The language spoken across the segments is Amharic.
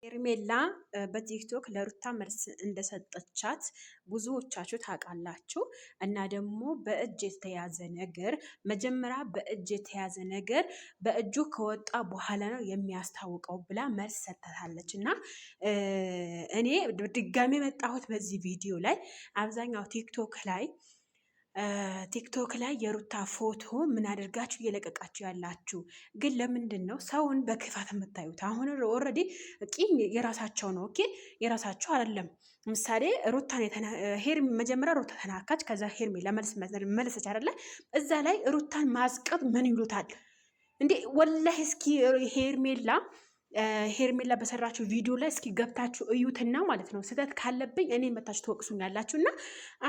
ሄርሜላ በቲክቶክ ለሩታ መልስ እንደሰጠቻት ብዙዎቻችሁ ታውቃላችሁ። እና ደግሞ በእጅ የተያዘ ነገር መጀመሪያ በእጅ የተያዘ ነገር በእጁ ከወጣ በኋላ ነው የሚያስታውቀው ብላ መልስ ሰጥታለች። እና እኔ ድጋሚ መጣሁት በዚህ ቪዲዮ ላይ አብዛኛው ቲክቶክ ላይ የሩታ ፎቶ ምን አድርጋችሁ እየለቀቃችሁ ያላችሁ ግን ለምንድን ነው ሰውን በክፋት የምታዩት? አሁን ኦልሬዲ ቂም የራሳቸው ነው። ኦኬ የራሳቸው አይደለም። ምሳሌ መጀመሪያ ሩታ ተናካች፣ ከዛ ሄርሜላ መለሰች አይደለ? እዛ ላይ ሩታን ማስቀጥ ምን ይሉታል እንዴ? ወላሂ እስኪ ሄርሜላ በሰራችሁ ቪዲዮ ላይ እስኪ ገብታችሁ እዩትና ማለት ነው። ስህተት ካለብኝ እኔ መታችሁ ትወቅሱኛላችሁ። እና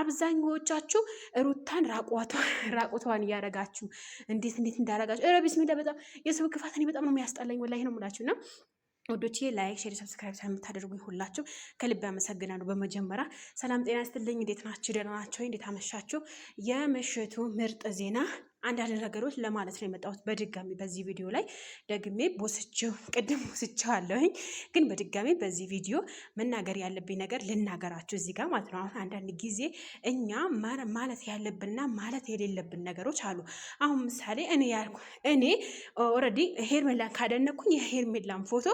አብዛኛዎቻችሁ ሩታን ራቁቷን እያረጋችሁ እንዴት እንዳረጋችሁ ቢስሚላ በጣም የሰው ክፋት እኔ በጣም ነው የሚያስጠላኝ። ወላሂ ነው የምላችሁና ወዶቼ ላይክ፣ ሼር፣ ሰብስክራይብ ስለምታደርጉኝ ሁላችሁ ከልብ አመሰግናለሁ። በመጀመሪያ ሰላም ጤና ይስጥልኝ። እንዴት ናችሁ? ደህና ናችሁ? እንዴት አመሻችሁ? የምሽቱ ምርጥ ዜና አንዳንድ ነገሮች ለማለት ነው የመጣሁት በድጋሚ በዚህ ቪዲዮ ላይ ደግሜ ቅድም ቦስቼዋለሁኝ፣ ግን በድጋሚ በዚህ ቪዲዮ መናገር ያለብኝ ነገር ልናገራችሁ እዚህ ጋር ማለት ነው። አሁን አንዳንድ ጊዜ እኛ ማለት ያለብንና ማለት የሌለብን ነገሮች አሉ። አሁን ምሳሌ እኔ ኦልሬዲ ሄርሜላን ካደነኩኝ የሄርሜላን ፎቶ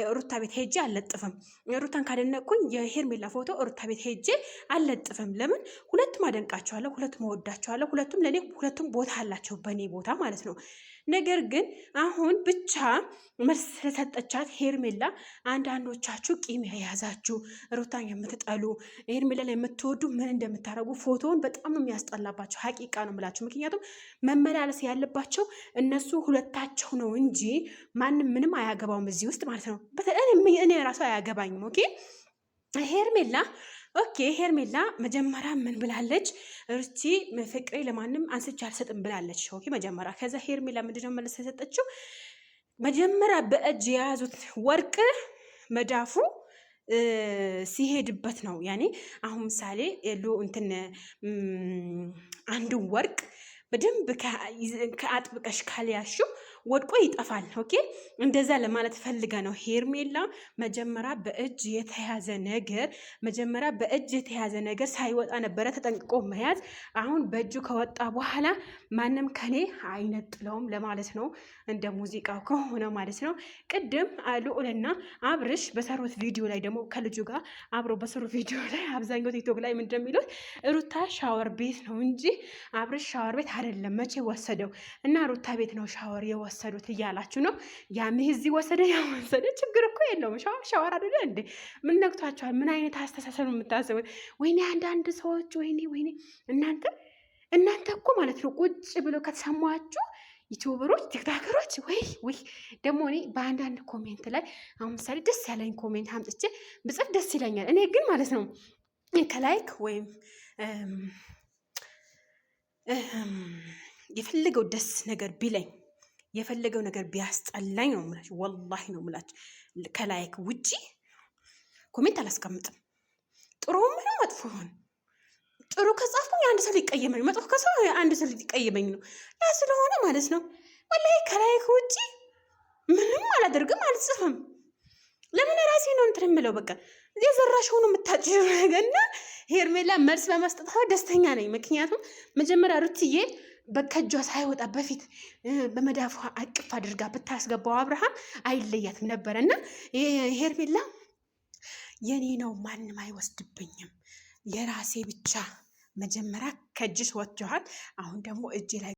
ሩታ ቤት ሄጄ አልለጥፍም። ሩታን ካደነኩኝ የሄርሜላ ፎቶ ሩታ ቤት ሄጄ አልለጥፍም። ለምን? ሁለቱም አደንቃቸዋለሁ፣ ሁለቱም እወዳቸዋለሁ፣ ሁለቱም ለእኔ ሁለቱም ቦታ አላቸው በእኔ ቦታ ማለት ነው። ነገር ግን አሁን ብቻ መልስ ስለሰጠቻት ሄርሜላ አንዳንዶቻችሁ ቂም የያዛችሁ ሩታን የምትጠሉ ሄርሜላ ላይ የምትወዱ ምን እንደምታደርጉ ፎቶውን በጣም ነው የሚያስጠላባቸው። ሀቂቃ ነው የምላችሁ። ምክንያቱም መመላለስ ያለባቸው እነሱ ሁለታቸው ነው እንጂ ማንም ምንም አያገባውም እዚህ ውስጥ ማለት ነው። እኔ ራሱ አያገባኝም። ሄርሜላ መጀመሪያ ምን ብላለች? ሩቲ ፍቅሬ ለማንም አንስቼ አልሰጥም ብላለች። መጀመሪያ ከዛ ሄርሜላ ምንድነው መለስ የሰጠችው? መጀመሪያ በእጅ የያዙት ወርቅ መዳፉ ሲሄድበት ነው። ያኔ አሁን ምሳሌ አንድ ወርቅ በደንብ ከአጥብቀሽ ካልያሽው ወድቆ ይጠፋል። እንደዛ ለማለት ፈልጋ ነው ሄርሜላ። መጀመሪያ በእጅ የተያዘ ነገር ሳይወጣ ነበረ ተጠንቅቆ መያዝ። አሁን በእጁ ከወጣ በኋላ ማንም ከኔ አይነጥለውም ለማለት ነው። እንደ ሙዚቃው ከሆነ ማለት ነው። ቅድም ልዑልና አብርሽ በሰሩት ቪዲዮ ላይ ደግሞ ከልጁ ጋር አብሮ በሰሩት ቪዲዮ ላይ አብዛኛው ቲክቶክ ላይ ምን እንደሚሉት ሩታ ሻወር ቤት ነው እንጂ አብርሽ ሻወር ቤት አይደለም መቼ ወሰደው እና ሩታ ቤት ነው ሻወር የወሰዱት እያላችሁ ነው። ያም እዚህ ወሰደ ችግር እኮ የለውም። ሻወር አይደለ እንዴ? ምን ነግቷቸዋል? ምን አይነት አስተሳሰብ የምታስቡት? ወይኔ አንዳንድ ሰዎች ወይኔ እናንተ እኮ ማለት ነው ቁጭ ብሎ ከተሰማችሁ ዩቲዩበሮች፣ ቲክቶከሮች ወይ ደግሞ እኔ በአንዳንድ ኮሜንት ላይ አሁን ምሳሌ ደስ ያለኝ ኮሜንት አምጥቼ ብጽፍ ደስ ይለኛል። እኔ ግን ማለት ነው ከላይክ ወይም የፈለገው ደስ ነገር ቢለኝ የፈለገው ነገር ቢያስጠላኝ ነው የምላችሁ። ወላሂ ነው የምላችሁ። ከላይክ ውጪ ኮሜንት አላስቀምጥም። ጥሩ ምንም መጥፎ ሆነ ጥሩ ከጻፍኩኝ አንድ ሰው ሊቀየመኝ፣ መጥፎ ከሰው አንድ ሰው ሊቀየመኝ ነው። ያ ስለሆነ ማለት ነው ወላሂ ከላይክ ውጪ ምንም አላደርግም፣ አልጽፍም። ለምን ራሴ ነው እንትን የምለው። በቃ የዘራሽ ሆኖ የምታጭው ነገርና ሄርሜላ መልስ በመስጠቷ ደስተኛ ነኝ። ምክንያቱም መጀመሪያ ሩትዬ ከእጇ ሳይወጣ በፊት በመዳፏ አቅፍ አድርጋ ብታስገባው አብርሃም አይለያትም ነበረና ሄርሜላ የኔ ነው ማንም አይወስድብኝም የራሴ ብቻ። መጀመሪያ ከእጅሽ ወጥቷል፣ አሁን ደግሞ እጄ ላይ